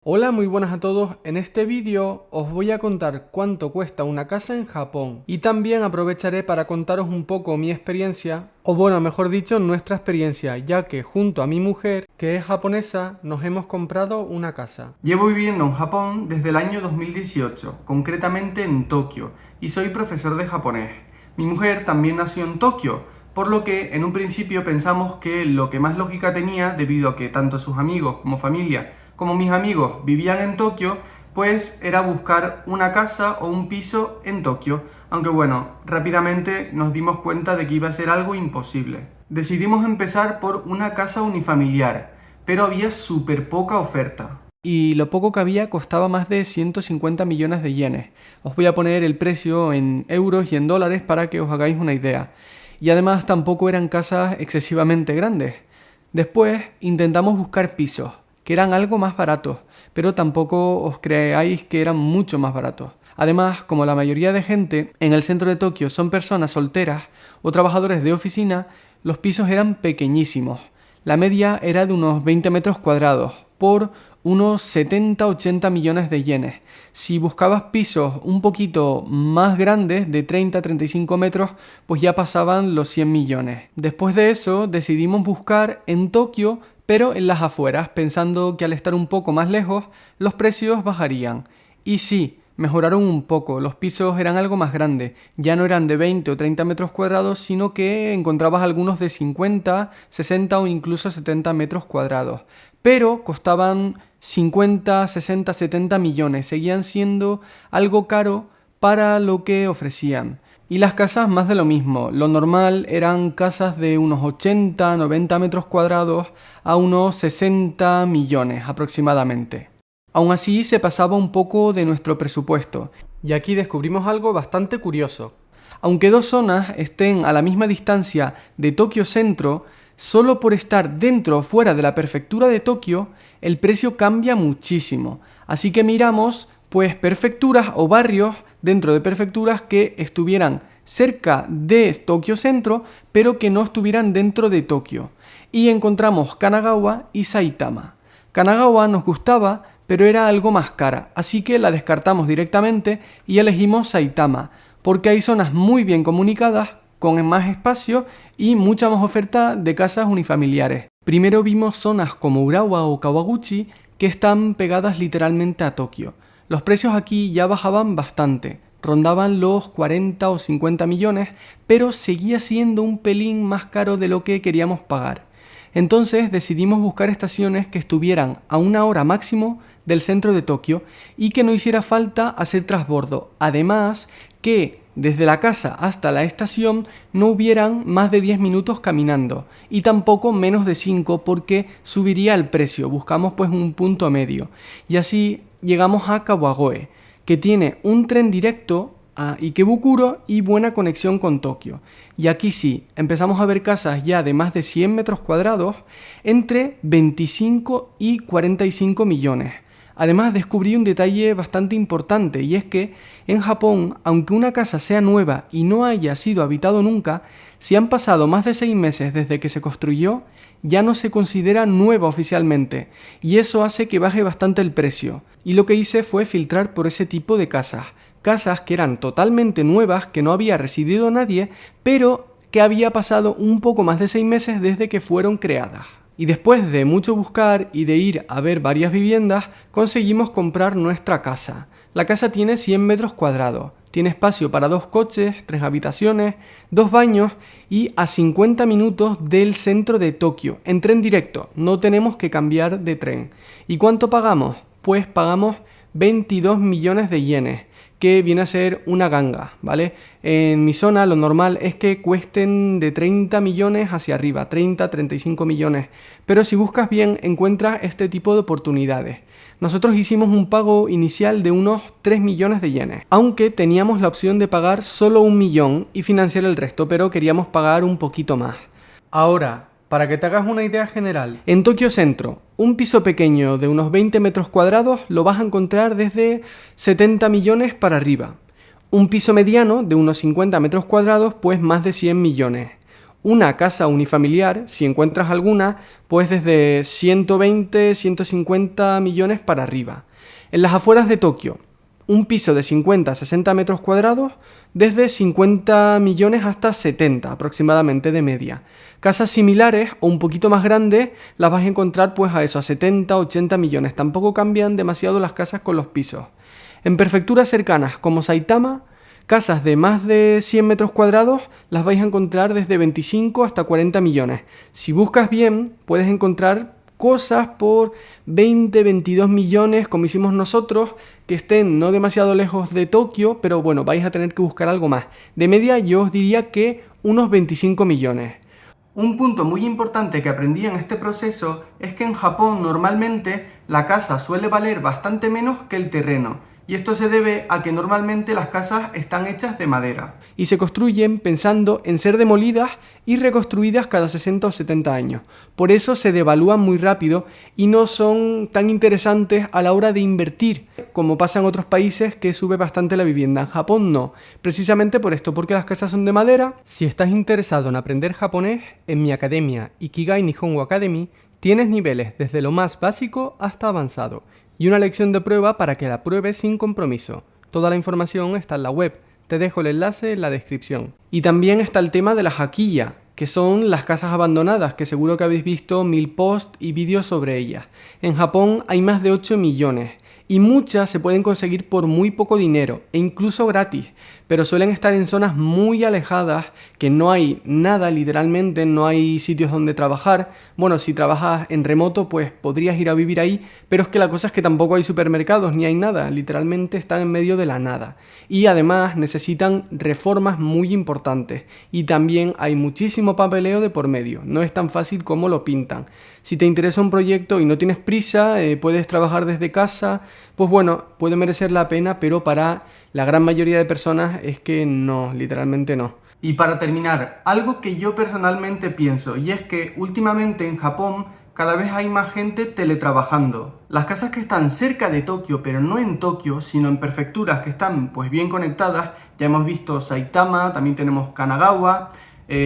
Hola, muy buenas a todos. En este vídeo os voy a contar cuánto cuesta una casa en Japón y también aprovecharé para contaros un poco mi experiencia, o bueno, mejor dicho, nuestra experiencia, ya que junto a mi mujer, que es japonesa, nos hemos comprado una casa. Llevo viviendo en Japón desde el año 2018, concretamente en Tokio, y soy profesor de japonés. Mi mujer también nació en Tokio, por lo que en un principio pensamos que lo que más lógica tenía, debido a que tanto sus amigos como familia como mis amigos vivían en Tokio, pues era buscar una casa o un piso en Tokio, aunque bueno, rápidamente nos dimos cuenta de que iba a ser algo imposible. Decidimos empezar por una casa unifamiliar, pero había súper poca oferta. Y lo poco que había costaba más de 150 millones de yenes. Os voy a poner el precio en euros y en dólares para que os hagáis una idea. Y además tampoco eran casas excesivamente grandes. Después intentamos buscar pisos que eran algo más baratos, pero tampoco os creáis que eran mucho más baratos. Además, como la mayoría de gente en el centro de Tokio son personas solteras o trabajadores de oficina, los pisos eran pequeñísimos. La media era de unos 20 metros cuadrados por unos 70-80 millones de yenes. Si buscabas pisos un poquito más grandes, de 30-35 metros, pues ya pasaban los 100 millones. Después de eso, decidimos buscar en Tokio, pero en las afueras, pensando que al estar un poco más lejos, los precios bajarían. Y sí, mejoraron un poco, los pisos eran algo más grandes, ya no eran de 20 o 30 metros cuadrados, sino que encontrabas algunos de 50, 60 o incluso 70 metros cuadrados. Pero costaban 50, 60, 70 millones, seguían siendo algo caro para lo que ofrecían. Y las casas más de lo mismo, lo normal eran casas de unos 80, 90 metros cuadrados a unos 60 millones aproximadamente. Aún así se pasaba un poco de nuestro presupuesto, y aquí descubrimos algo bastante curioso. Aunque dos zonas estén a la misma distancia de Tokio Centro, solo por estar dentro o fuera de la prefectura de Tokio, el precio cambia muchísimo. Así que miramos, pues, prefecturas o barrios dentro de prefecturas que estuvieran cerca de Tokio Centro, pero que no estuvieran dentro de Tokio. Y encontramos Kanagawa y Saitama. Kanagawa nos gustaba, pero era algo más cara, así que la descartamos directamente y elegimos Saitama, porque hay zonas muy bien comunicadas, con más espacio y mucha más oferta de casas unifamiliares. Primero vimos zonas como Urawa o Kawaguchi, que están pegadas literalmente a Tokio. Los precios aquí ya bajaban bastante, rondaban los 40 o 50 millones, pero seguía siendo un pelín más caro de lo que queríamos pagar. Entonces decidimos buscar estaciones que estuvieran a 1 hora máximo del centro de Tokio y que no hiciera falta hacer transbordo. Además, que desde la casa hasta la estación no hubieran más de 10 minutos caminando y tampoco menos de 5 porque subiría el precio. Buscamos pues un punto medio y así llegamos a Kawagoe, que tiene un tren directo a Ikebukuro y buena conexión con Tokio. Y aquí sí, empezamos a ver casas ya de más de 100 metros cuadrados entre 25 y 45 millones. Además descubrí un detalle bastante importante y es que en Japón, aunque una casa sea nueva y no haya sido habitado nunca, si han pasado más de 6 meses desde que se construyó, ya no se considera nueva oficialmente y eso hace que baje bastante el precio. Y lo que hice fue filtrar por ese tipo de casas. Casas que eran totalmente nuevas, que no había residido nadie, pero que había pasado un poco más de 6 meses desde que fueron creadas. Y después de mucho buscar y de ir a ver varias viviendas, conseguimos comprar nuestra casa. La casa tiene 100 metros cuadrados, tiene espacio para 2 coches, 3 habitaciones, 2 baños y a 50 minutos del centro de Tokio, en tren directo, no tenemos que cambiar de tren. ¿Y cuánto pagamos? Pues pagamos 22 millones de yenes, que viene a ser una ganga, ¿vale? En mi zona lo normal es que cuesten de 30 millones hacia arriba, 30-35 millones, pero si buscas bien encuentras este tipo de oportunidades. Nosotros hicimos un pago inicial de unos 3 millones de yenes, aunque teníamos la opción de pagar solo 1 millón y financiar el resto, pero queríamos pagar un poquito más. Ahora, para que te hagas una idea general, en Tokio Centro, un piso pequeño de unos 20 metros cuadrados lo vas a encontrar desde 70 millones para arriba. Un piso mediano de unos 50 metros cuadrados, pues más de 100 millones. Una casa unifamiliar, si encuentras alguna, pues desde 120, 150 millones para arriba. En las afueras de Tokio, un piso de 50 a 60 metros cuadrados, desde 50 millones hasta 70 aproximadamente de media. Casas similares o un poquito más grandes las vas a encontrar pues a eso, a 70, 80 millones. Tampoco cambian demasiado las casas con los pisos. En prefecturas cercanas como Saitama, casas de más de 100 metros cuadrados las vais a encontrar desde 25 hasta 40 millones. Si buscas bien, puedes encontrar cosas por 20, 22 millones, como hicimos nosotros, que estén no demasiado lejos de Tokio, pero bueno, vais a tener que buscar algo más. De media yo os diría que unos 25 millones. Un punto muy importante que aprendí en este proceso es que en Japón normalmente la casa suele valer bastante menos que el terreno. Y esto se debe a que normalmente las casas están hechas de madera y se construyen pensando en ser demolidas y reconstruidas cada 60 o 70 años. Por eso se devalúan muy rápido y no son tan interesantes a la hora de invertir, como pasa en otros países que sube bastante la vivienda. En Japón no, precisamente por esto, porque las casas son de madera. Si estás interesado en aprender japonés, en mi academia Ikigai Nihongo Academy tienes niveles desde lo más básico hasta avanzado y una lección de prueba para que la pruebes sin compromiso. Toda la información está en la web, te dejo el enlace en la descripción. Y también está el tema de la hakiya, que son las casas abandonadas, que seguro que habéis visto 1000 posts y vídeos sobre ellas. En Japón hay más de 8 millones. Y muchas se pueden conseguir por muy poco dinero e incluso gratis, pero suelen estar en zonas muy alejadas que no hay nada, literalmente no hay sitios donde trabajar. Bueno, si trabajas en remoto pues podrías ir a vivir ahí, pero es que la cosa es que tampoco hay supermercados ni hay nada, literalmente están en medio de la nada. Y además necesitan reformas muy importantes y también hay muchísimo papeleo de por medio, no es tan fácil como lo pintan. Si te interesa un proyecto y no tienes prisa, puedes trabajar desde casa, pues bueno, puede merecer la pena, pero para la gran mayoría de personas es que no, literalmente no. Y para terminar, algo que yo personalmente pienso, y es que últimamente en Japón cada vez hay más gente teletrabajando. Las casas que están cerca de Tokio, pero no en Tokio, sino en prefecturas que están pues bien conectadas, ya hemos visto Saitama, también tenemos Kanagawa,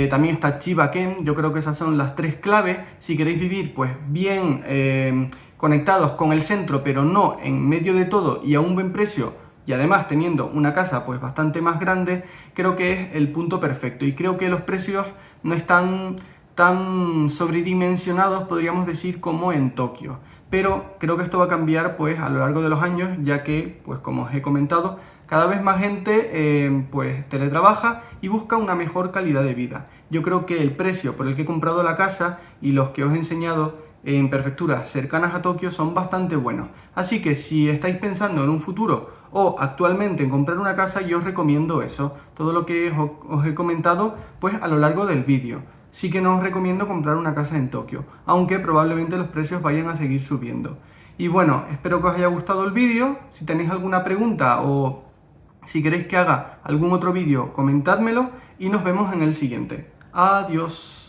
también está Chiba-ken. Yo creo que esas son las tres claves. Si queréis vivir pues bien conectados con el centro, pero no en medio de todo y a un buen precio, y además teniendo una casa pues bastante más grande, creo que es el punto perfecto. Y creo que los precios no están tan sobredimensionados, podríamos decir, como en Tokio. Pero creo que esto va a cambiar pues a lo largo de los años, ya que, pues como os he comentado, cada vez más gente pues teletrabaja y busca una mejor calidad de vida. Yo creo que el precio por el que he comprado la casa y los que os he enseñado en prefecturas cercanas a Tokio son bastante buenos. Así que si estáis pensando en un futuro o actualmente en comprar una casa, yo os recomiendo eso. Todo lo que os he comentado pues a lo largo del vídeo. Sí que no os recomiendo comprar una casa en Tokio, aunque probablemente los precios vayan a seguir subiendo. Y bueno, espero que os haya gustado el vídeo. Si tenéis alguna pregunta o si queréis que haga algún otro vídeo, comentádmelo y nos vemos en el siguiente. Adiós.